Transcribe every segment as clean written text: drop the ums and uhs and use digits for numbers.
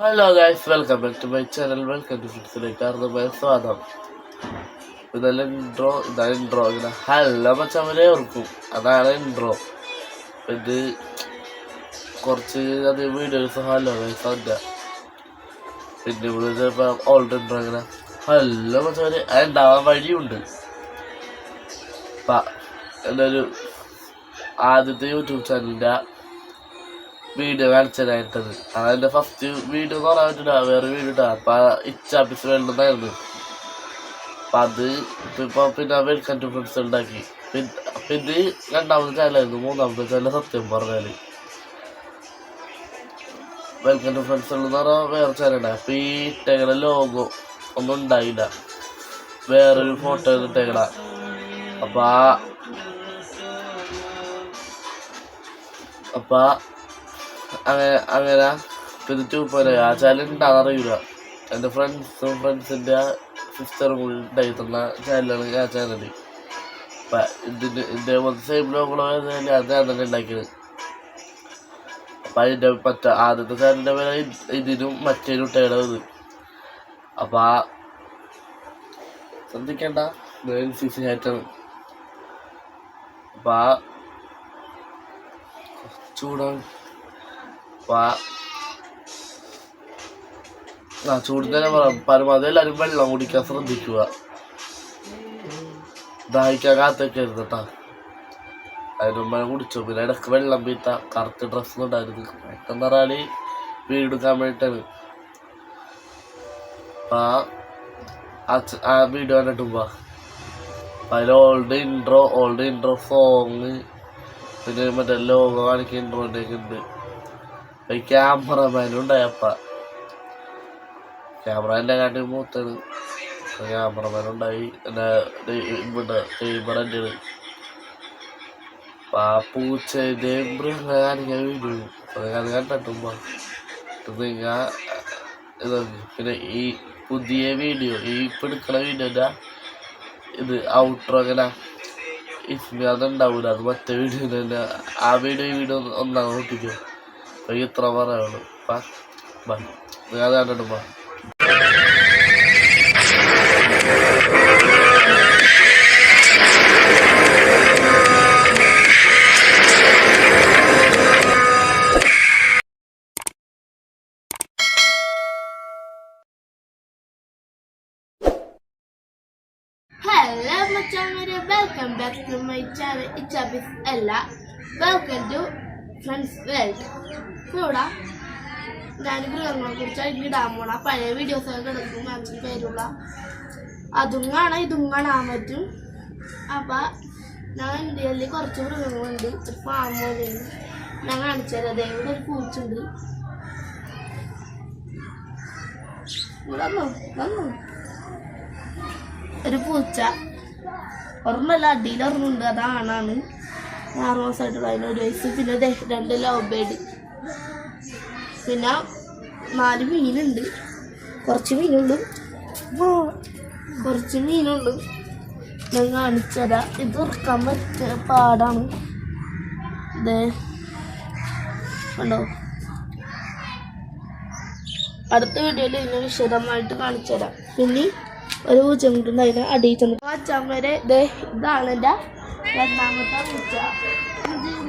Hello guys, welcome back to my channel. Welcome to ഫിക്സിലേക്ക് സ്വാഗതം. ഇതെല്ലാം ഇതാണ് ഇൻട്രോ. ഇങ്ങനെ ഹലോ മച്ചവരെ ഓർക്കും, അതാണ് ഇൻട്രോ. ഇത് കുറച്ച് അധികം വീഡിയോസ് ഹലോ ഗൈസ് അല്ല. പിന്നെ ഇവിടെ ചിലപ്പോൾ ഓൾഡ് ഇൻട്രോ ഇങ്ങനെ ഹലോ മച്ചവരെ ഉണ്ടാവാൻ വഴിയുണ്ട്. എൻ്റെ ഒരു ആദ്യത്തെ യൂട്യൂബ് ചാനലിൻ്റെ വീഡിയോ കാണിച്ചതായിട്ടത്. അതെൻ്റെ ഫസ്റ്റ് വീഡിയോ എന്ന് പറയാൻ പറ്റില്ല, വേറെ വീഡിയോ ഇട്ടാ. അപ്പം ഇച്ചാപ്പിസ് വേണ്ടുന്നായിരുന്നു. അപ്പം അത് ഇപ്പോൾ പിന്നെ വെൽക്കം ടു ഫ്രണ്ട്സ് ഉണ്ടാക്കി. പിന്നെ രണ്ടാമത്തെ ചാനലായിരുന്നു. മൂന്നാമത്തെ ചാനൽ സത്യം പറഞ്ഞാൽ വെൽക്കം ടു ഫ്രണ്ട്സ് എന്ന് പറഞ്ഞാൽ വേറെ ചാനലുണ്ടായി. അപ്പം ഈ ഇട്ടേക്കണ ലോഗോ ഒന്നും ഉണ്ടായില്ല, വേറൊരു ഫോട്ടോ ഇട്ടേക്കണ. അപ്പം അങ്ങനെ പിന്നെ 2.0 ആ ചാനൽ ഉണ്ടാകാറില്ല. എൻ്റെ ഫ്രണ്ട്സിൻ്റെ സിസ്റ്ററും കൂടി ഉണ്ടായി തന്ന ചാനലാണ് ആ ചാനൽ. അപ്പം ഇതേപോലത്തെ സെയിം ലോഗോ അത് ഞാൻ തന്നെ ഉണ്ടാക്കിയത്. അപ്പം അതിൻ്റെ ആദ്യത്തെ ചാനലിൻ്റെ പേര് ഇതിനും മറ്റേനും ഇട്ടേടത്. അപ്പം ശ്രദ്ധിക്കേണ്ട NCC ആയിട്ടാണ്. അപ്പം ചൂടാണ്. ചൂടിന് തന്നെ പറയാം. പരമാവധി എല്ലാവരും വെള്ളം കുടിക്കാൻ ശ്രദ്ധിക്കുക. ദാഹിക്കാൻ കാത്തൊക്കെയായിരുന്നു കേട്ടോ. അതിന് മുമ്പ് കുടിച്ചു. പിന്നെ ഇടയ്ക്ക് വെള്ളം പീത്ത. കറുത്ത ഡ്രസ്സൊന്നും ഉണ്ടായിരുന്നു. പെട്ടെന്ന് പറഞ്ഞാൽ വീടെടുക്കാൻ വേണ്ടിയിട്ടാണ്. ആ വീഡിയോ കണ്ടിട്ടുമ്പോ അതിൽ ഓൾഡ് ഇൻട്രോ സോങ്, പിന്നെ മറ്റേ ലോഗോ കാണിക്കുന്ന ഇൻട്രോൻ്റെയൊക്കെ ഉണ്ട്. ക്യാമറമാനും ഉണ്ടായപ്പ ക്യാമറേൻ്റെ കാട്ടി മൂത്താണ്. ക്യാമറമാനുണ്ടായി. എൻ്റെ ടീമറൻ്റെയാണ്. പൂച്ചേൻ്റെയും മൃഗം കാണിക്കാൻ വീഡിയോ അത് കണ്ടിട്ടുമ്പോ പിന്നെ ഈ പുതിയ വീഡിയോ, ഈ ഇപ്പം എടുക്കണ വീഡിയോൻ്റെ ഇത് ഔട്ട്രോ അങ്ങനെ അതുണ്ടാവൂല. അത് മറ്റേ വീഡിയോ തന്നെ. ആ വീഡിയോ ഒന്നാണ് നോക്കിക്കോ. ഇത്ര പറയുള്ളൂ. അത് കണ്ടിട്ടുമ്പോ ഹലോ മച്ചാമാരെ, welcome back to my channel. ഇച്ചാപ്പിസ് അല്ല, വെൽക്കം ടു ഫ്രണ്ട്സ് വേൾഡ്. ഇവിടെ ഞാൻ മൃഗങ്ങളെ കുറിച്ച് ഇടാൻ പോണ പഴയ വീഡിയോസൊക്കെ കിടക്കും. അച്ഛൻ പേരുള്ള അതും കാണാം ഇതും കാണാൻ പറ്റും. അപ്പം ഞാൻ ഇന്ത്യയിൽ കുറച്ച് മൃഗങ്ങളുണ്ട്. ഒരു ഫാം പോലെയാണ്. ഞാൻ കാണിച്ചത് അതേ ഇവിടെ ഒരു പൂച്ചുണ്ട്. വന്നു ഒരു പൂച്ച ഒരെണ്ണല്ല, അടിയിൽ ഒരെണ്ണുണ്ട്. അതാണാണ്. 6 മാസമായിട്ടുള്ള അതിന് 1 വയസ്സ്. പിന്നെ 2 ലവ് ബേർഡ്. പിന്നെ 4 മീനുണ്ട്. കുറച്ച് മീനുണ്ട്. ഞാൻ കാണിച്ചതാ. ഇത് ഉറക്കാൻ പറ്റിയ പാടാണ്. ഇതേ കണ്ടോ. അടുത്ത വീഡിയോയിൽ ഇതിനെ വിശദമായിട്ട് കാണിച്ചു തരാം. പിന്നെ ഒരു പൂച്ച കൂട്ടുണ്ട്. അതിനെ അടിയിൽ ചെന്ന് അച്ഛമ്മരെ ഇതാണ് എൻ്റെ രണ്ടാമത്തെ പൂച്ച.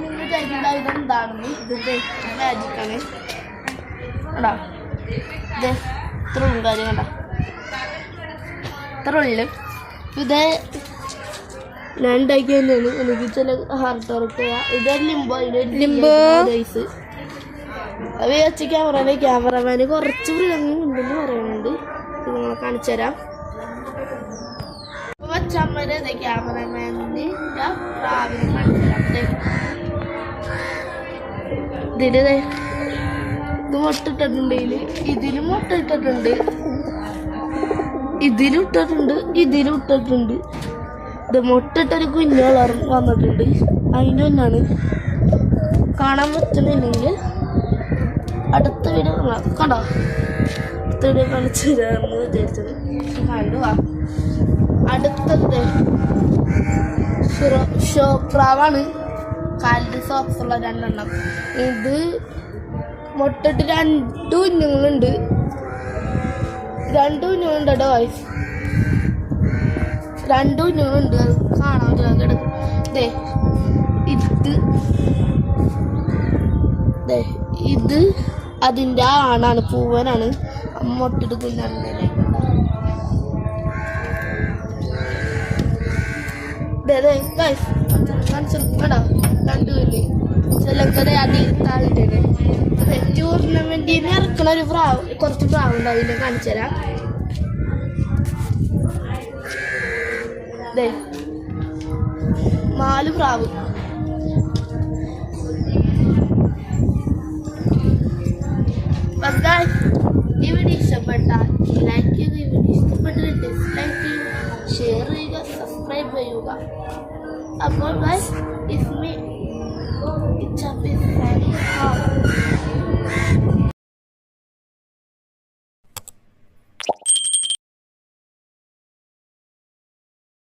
നിങ്ങൾ കഴിക്കുന്ന ഇതെന്താണെന്ന് ഇതിൻ്റെ മാജിക്കാണ്. കണ്ടാ ഇത് ഇത്രയും കാര്യം കണ്ട ഇത്ര ഉള്ളു. ഇത് ഞാൻ ഉണ്ടാക്കി തന്നെയാണ്. എനിക്ക് ചില ഹാർട്ട് വർക്ക്. ഇത് ലിംബോ വയസ്സ്. അത് വെച്ച് ക്യാമറമാന് കുറച്ച് മൃഗങ്ങളുണ്ടെന്ന് പറയുന്നുണ്ട്. നിങ്ങളെ കാണിച്ചു തരാം. വച്ചമ്മരെ ക്യാമറമാനിന് പ്രാവിനെ കാണിച്ചു തരാം. ഇതില് ഇത് മുട്ടിട്ടിട്ടുണ്ട്. ഇതിലും മുട്ടിട്ടിട്ടുണ്ട്. ഇതിലും ഇട്ടിട്ടുണ്ട്. ഇത് മുട്ടിട്ടൊരു കുഞ്ഞ് വന്നിട്ടുണ്ട്. അതിൻ്റെ ഒന്നാണ് കാണാൻ പറ്റുന്നില്ലെങ്കിൽ അടുത്ത വീഡിയോ കണ്ടോ. അടുത്ത വീഡിയോ കാണിച്ചു തരാമെന്ന് വിചാരിച്ചത്. കണ്ടുവാ. അടുത്തത് പ്രാവാണ്. കാലിൽ സോക്സുള്ള 2 എണ്ണം. ഇത് മുട്ടിട്ട് 2 കുഞ്ഞുങ്ങളുണ്ട്. 2 കുഞ്ഞുങ്ങളുണ്ട് കേട്ടോ ഗൈസ്. 2 കുഞ്ഞുങ്ങളുണ്ട്. അത് കാണാൻ കിടക്കും. ഇത് അതിൻ്റെ ആണാണ്, പൂവനാണ്. മുട്ടിട്ട് കുഞ്ഞാണ്. കണ്ടുല്ലേ ചിലക്കത് അടി താഴ്ത്തേ. ടൂർണമെന്റിന് ഇറക്കണ ഒരു കുറച്ച് പ്രാവ് ഉണ്ട്. അതിനെ കാണിച്ചു തരാം. 4 പ്രാവ്. ഈ വീഡിയോ ഇഷ്ടപ്പെട്ടാൽ ലൈക്ക് ചെയ്യുക, ഈ വീഡിയോ ഇഷ്ടപ്പെട്ടാൽ ഡിസ്ലൈക്ക് ചെയ്യുക, ഷെയർ ചെയ്യുക, സബ്സ്ക്രൈബ് ചെയ്യുക. അപ്പോൾ ഗൈസ്